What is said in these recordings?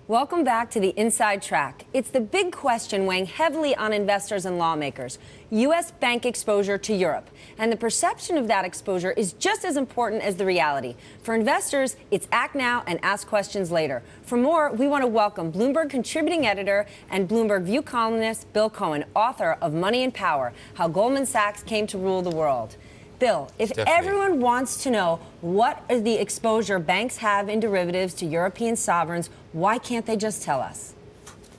Welcome back to the Inside Track. It's the big question weighing heavily on investors and lawmakers: U.S. bank exposure to Europe. And the perception of that exposure is just as important as the reality. For investors, it's act now and ask questions later. For more, we want to welcome Bloomberg contributing editor and Bloomberg View columnist Bill Cohan, author of Money and Power: How Goldman Sachs Came to Rule the World. Bill, if everyone wants to know what is the exposure banks have in derivatives to European sovereigns, why can't they just tell us?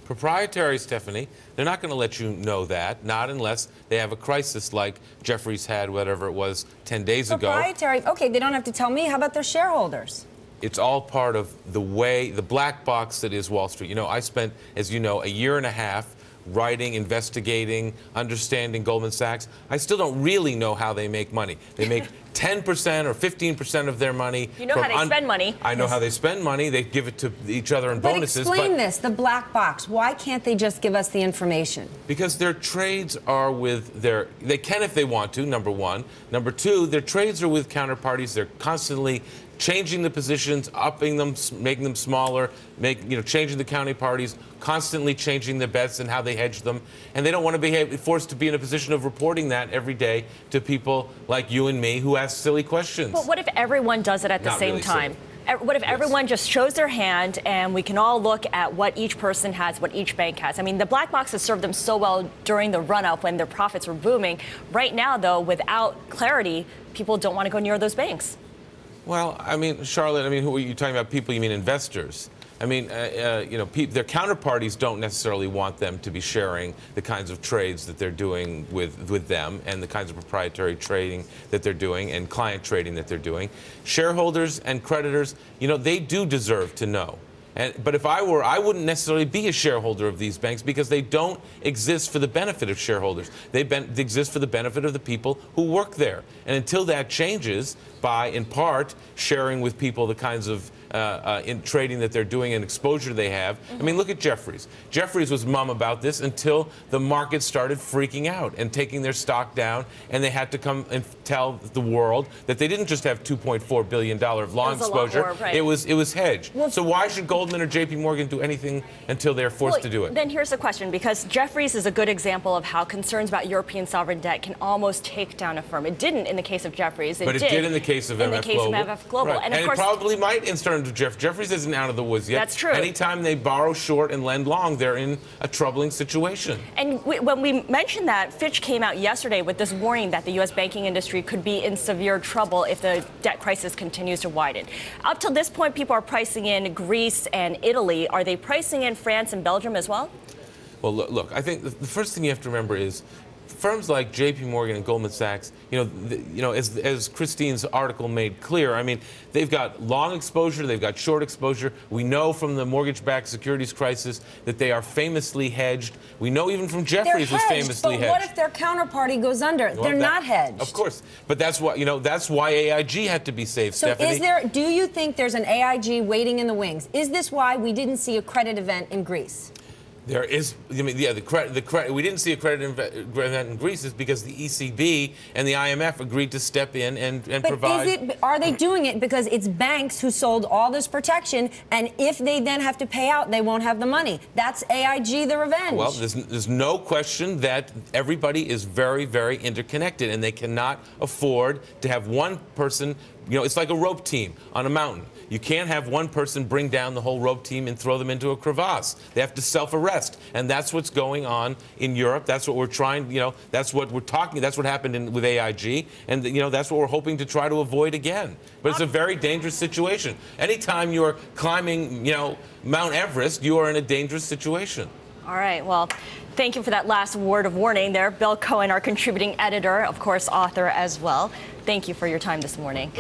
Proprietary, Stephanie. They're not going to let you know that, not unless they have a crisis like Jeffries had, whatever it was, 10 days ago. Proprietary. Okay, they don't have to tell me. How about their shareholders? It's all part of the way, the black box that is Wall Street. You know, I spent, as you know, a year and a half writing, investigating, understanding Goldman Sachs. I still don't really know how they make money. They make 10% or 15% of their money. You know how they spend money. I know how they spend money. They give it to each other in bonuses. Explain this, the black box. Why can't they just give us the information? Because their trades are with their, they can if they want to, number one. Number two, their trades are with counterparties. They're constantly changing the positions, upping them, making them smaller, changing the counterparties, constantly changing the bets and how they hedge them. And they don't want to be forced to be in a position of reporting that every day to people like you and me who ask silly questions. But what if everyone does it at the same time? What if everyone just shows their hand and we can all look at what each person has, what each bank has? I mean, the black box has served them so well during the run-up when their profits were booming. Right now, though, without clarity, people don't want to go near those banks. Well, I mean, Charlotte, who are you talking about? People, you mean investors? I mean, their counterparties don't necessarily want them to be sharing the kinds of trades that they're doing with them and the kinds of proprietary trading that they're doing and client trading that they're doing. Shareholders and creditors, they do deserve to know. But if I were, I wouldn't necessarily be a shareholder of these banks because they don't exist for the benefit of shareholders. They exist for the benefit of the people who work there. And until that changes by, in part, sharing with people the kinds of in trading that they're doing and exposure they have. I mean, look at Jeffries. Jeffries was mum about this until the market started freaking out and taking their stock down, and they had to come and tell the world that they didn't just have $2.4 billion of long exposure. More, right. It was hedged. Well, so why should Goldman or J.P. Morgan do anything until they're forced to do it? Then here's the question, because Jeffries is a good example of how concerns about European sovereign debt can almost take down a firm. It didn't in the case of Jeffries. But it did in the case of MF Global. Right. And of course, it probably might in terms of Jeffries isn't out of the woods yet. That's true. Anytime they borrow short and lend long, they're in a troubling situation. And when we mentioned that, Fitch came out yesterday with this warning that the U.S. banking industry could be in severe trouble if the debt crisis continues to widen. Up till this point, people are pricing in Greece and Italy. Are they pricing in France and Belgium as well? Well, look, I think the first thing you have to remember is firms like J.P. Morgan and Goldman Sachs, as Christine's article made clear, they've got long exposure, they've got short exposure. We know from the mortgage-backed securities crisis that they are famously hedged. We know even from Jeffries was famously hedged. But what if their counterparty goes under? Well, they're not hedged. Of course, but that's why AIG had to be saved, so Stephanie. Do you think there's an AIG waiting in the wings? Is this why we didn't see a credit event in Greece? There is, we didn't see a credit event in Greece is because the ECB and the IMF agreed to step in and provide. Are they doing it because it's banks who sold all this protection, and if they then have to pay out, they won't have the money? That's AIG, the revenge. Well, there's no question that everybody is very, very interconnected, and they cannot afford to have one person. It's like a rope team on a mountain. You can't have one person bring down the whole rope team and throw them into a crevasse. They have to self-arrest. And that's what's going on in Europe. That's what we're trying, that's what we're talking, that's what happened with AIG. And, that's what we're hoping to try to avoid again. But it's a very dangerous situation. Anytime you're climbing, Mount Everest, you are in a dangerous situation. All right. Well, thank you for that last word of warning there. Bill Cohan, our contributing editor, of course, author as well. Thank you for your time this morning.